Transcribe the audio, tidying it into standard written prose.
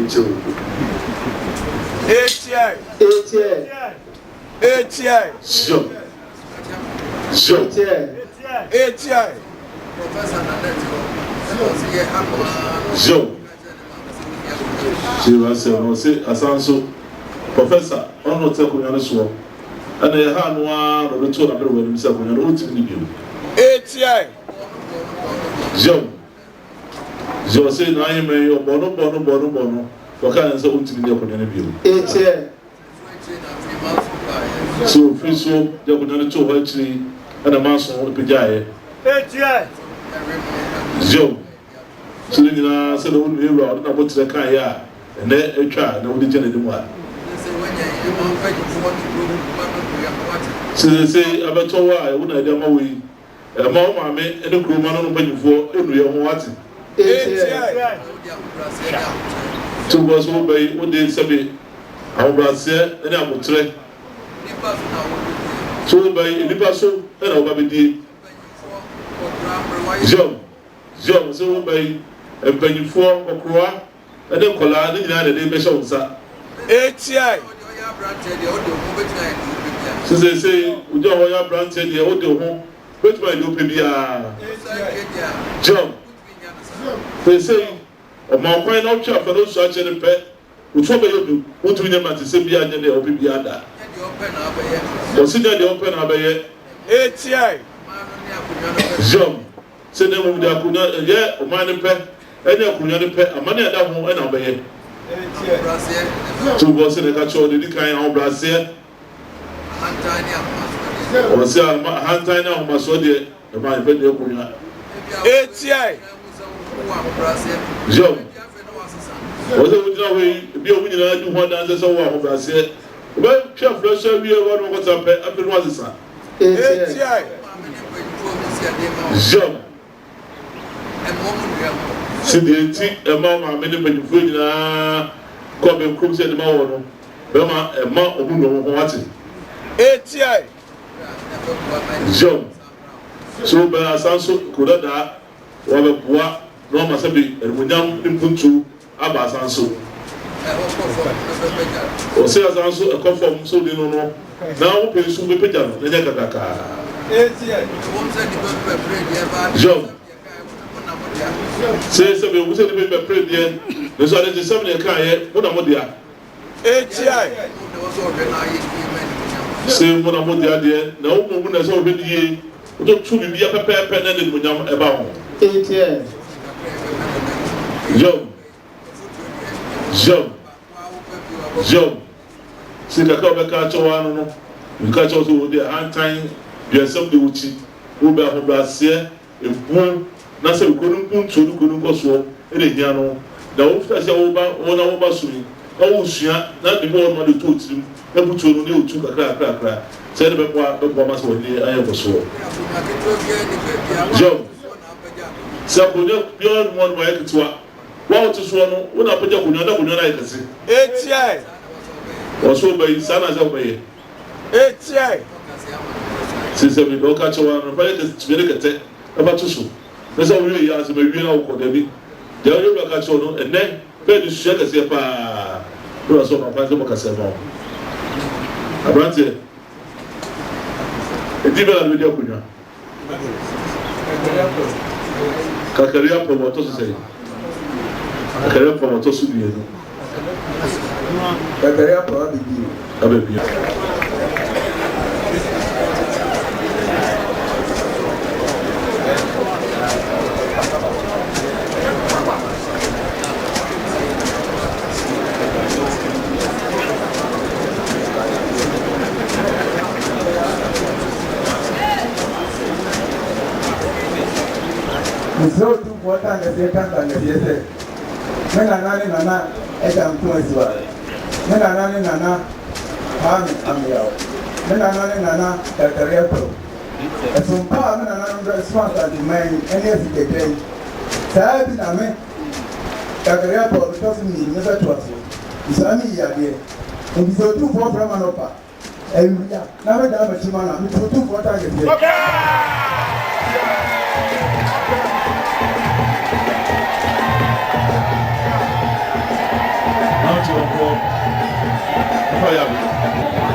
Joe. ATI. Joe. Joe. ATI. Joe. She was say Asanso. Professor, on not taking on this one. And they had one of the two of himself when you're ultimately you. ATI. Joe. Joe said, I am a bono. What kind of ultimately upon any view? ATI. So, first of all, there were not two actually, and a mass on the Pijay. ATI. Joe. So then I said, I wouldn't be around, I went to the Kaya, and then I tried, no, the general one. So they say, I bet all I wouldn't have done my way. A mom, and a crew man on the for every what? Two was obey what they say. Our brother, and I would try. So by Libasso, and our baby. John, so by a penny for a croix, and then colliding in the day bishop. ATI. So they say, we don't have branches, the old home, which my new PBR. John, they say, a more fine option for those such a pet, who trouble you, who to them at the same year and the OPBR. Was it the open abbey? ATI. John, send them with the Kuna, yeah, or mine pet, and your Kuna pet, a money at that home and obey. Two was in a catch of the kind of Brazil. Or say, Hantana, my soldier, the man, but your Kuna. ATI. John, was it with no way, be a winner, I do one answer so well, Brazil. Well, Chef Russia, we are one of what's up after one is son. ATI. John. See the tea, a mamma, many when you feel come and cook said the Maono. Bema, a man of whom watching. ATI. John. So, by a sanso, Kurada, Robert Bois, Roma Sabi, and William Impuntu, Abba Sanso. Or say as also a conform so they don't know. Now, we soon be pigeon, the Yakaka. John. Say something, we said the paper prayed there. There's already something car here. What am I? ATI. Say what am I there? No woman has already here. We don't truly be a paper pen and with them about ATI. John. See the cover catch one. You catch also with the hand time. You have something which will be a brassier. If one, Nasa couldn't put to the couldn't go so. In the piano. The old fashion over swimming. Oh, she not the more money to him. They put you on to a crack. Said the Bahamas were near I ever saw. John. So, beyond one way to what? What to swallow? What I put your like us. ATI. Also by Sana Zobay. ATI. Since we don't catch one, it's very good. About to shoot. That's how we are as a baby now for Debbie. The other catch on and then very shake as if I was on my Casamo. I brought it. A different video. Kakaria from what to say. I carry up from what to see you. I carry up for a baby. So too important as they can't understand. When Nana, as I'm going to work. When Nana, I'm here. When Nana, that the real pro. As from power, Nana, response at the man, and yes, the day. Said, I mean, that the real pro doesn't mean never to us. It's only here. And so 2 4 from an upper. And yeah, never done a Chimana, 2 4 times. fire.